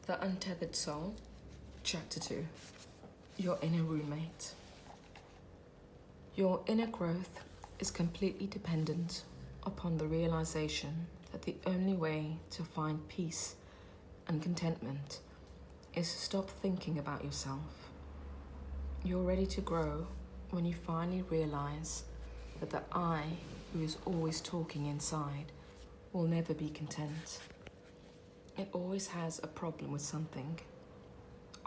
The Untethered Soul, Chapter 2. Your Inner Roommate. Your inner growth is completely dependent upon the realization that the only way to find peace and contentment is to stop thinking about yourself. You're ready to grow when you finally realize that the I who is always talking inside will never be content. It always has a problem with something.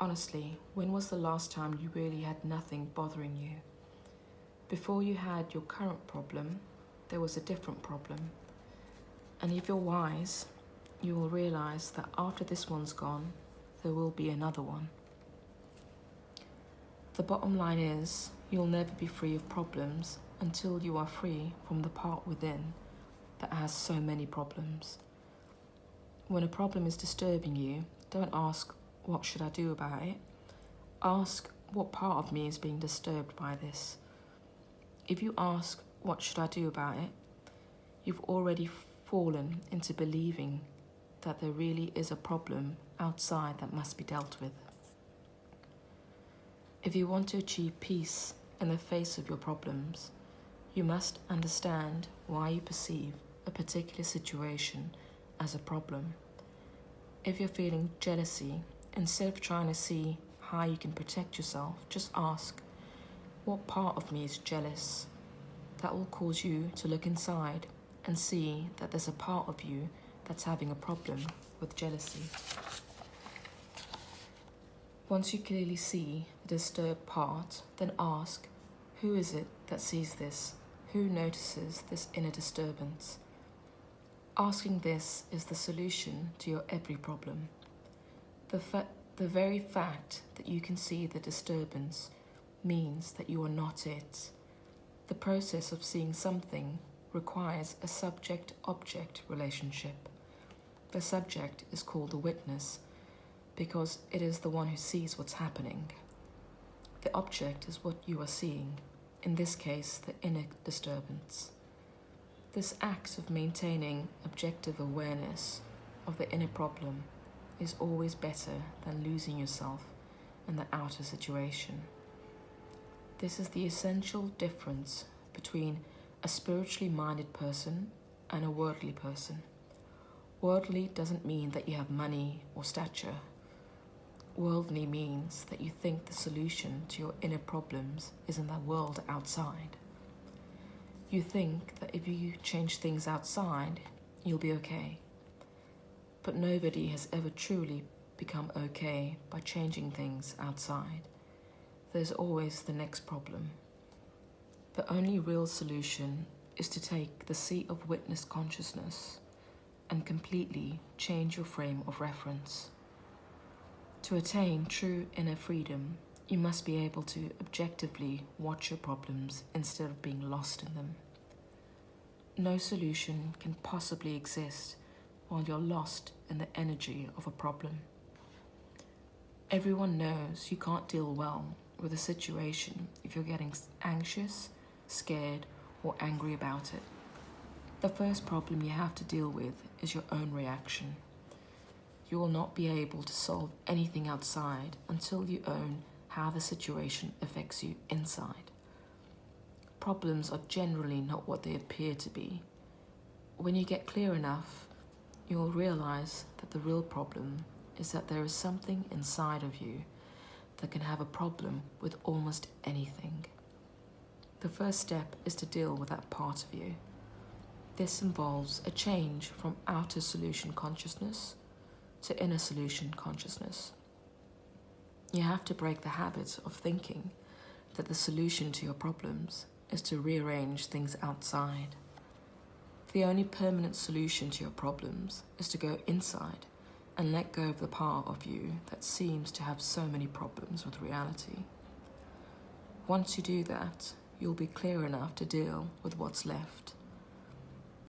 Honestly, when was the last time you really had nothing bothering you? Before you had your current problem, there was a different problem. And if you're wise, you will realize that after this one's gone, there will be another one. The bottom line is, you'll never be free of problems until you are free from the part within that has so many problems. When a problem is disturbing you, don't ask, what should I do about it? Ask, what part of me is being disturbed by this? If you ask, what should I do about it? You've already fallen into believing that there really is a problem outside that must be dealt with. If you want to achieve peace in the face of your problems, you must understand why you perceive a particular situation as a problem. If you're feeling jealousy, instead of trying to see how you can protect yourself, just ask, what part of me is jealous? That will cause you to look inside and see that there's a part of you that's having a problem with jealousy. Once you clearly see the disturbed part, then ask, who is it that sees this? Who notices this inner disturbance? Asking this is the solution to your every problem. The very fact that you can see the disturbance means that you are not it. The process of seeing something requires a subject-object relationship. The subject is called the witness because it is the one who sees what's happening. The object is what you are seeing, in this case, the inner disturbance. This act of maintaining objective awareness of the inner problem is always better than losing yourself in the outer situation. This is the essential difference between a spiritually minded person and a worldly person. Worldly doesn't mean that you have money or stature. Worldly means that you think the solution to your inner problems is in the world outside. You think that if you change things outside, you'll be okay. But nobody has ever truly become okay by changing things outside. There's always the next problem. The only real solution is to take the seat of witness consciousness and completely change your frame of reference. To attain true inner freedom, you must be able to objectively watch your problems instead of being lost in them. No solution can possibly exist while you're lost in the energy of a problem. Everyone knows you can't deal well with a situation if you're getting anxious, scared, or angry about it. The first problem you have to deal with is your own reaction. You will not be able to solve anything outside until you own how the situation affects you inside. Problems are generally not what they appear to be. When you get clear enough, you will realize that the real problem is that there is something inside of you that can have a problem with almost anything. The first step is to deal with that part of you. This involves a change from outer solution consciousness to inner solution consciousness. You have to break the habit of thinking that the solution to your problems is to rearrange things outside. The only permanent solution to your problems is to go inside and let go of the part of you that seems to have so many problems with reality. Once you do that, you'll be clear enough to deal with what's left.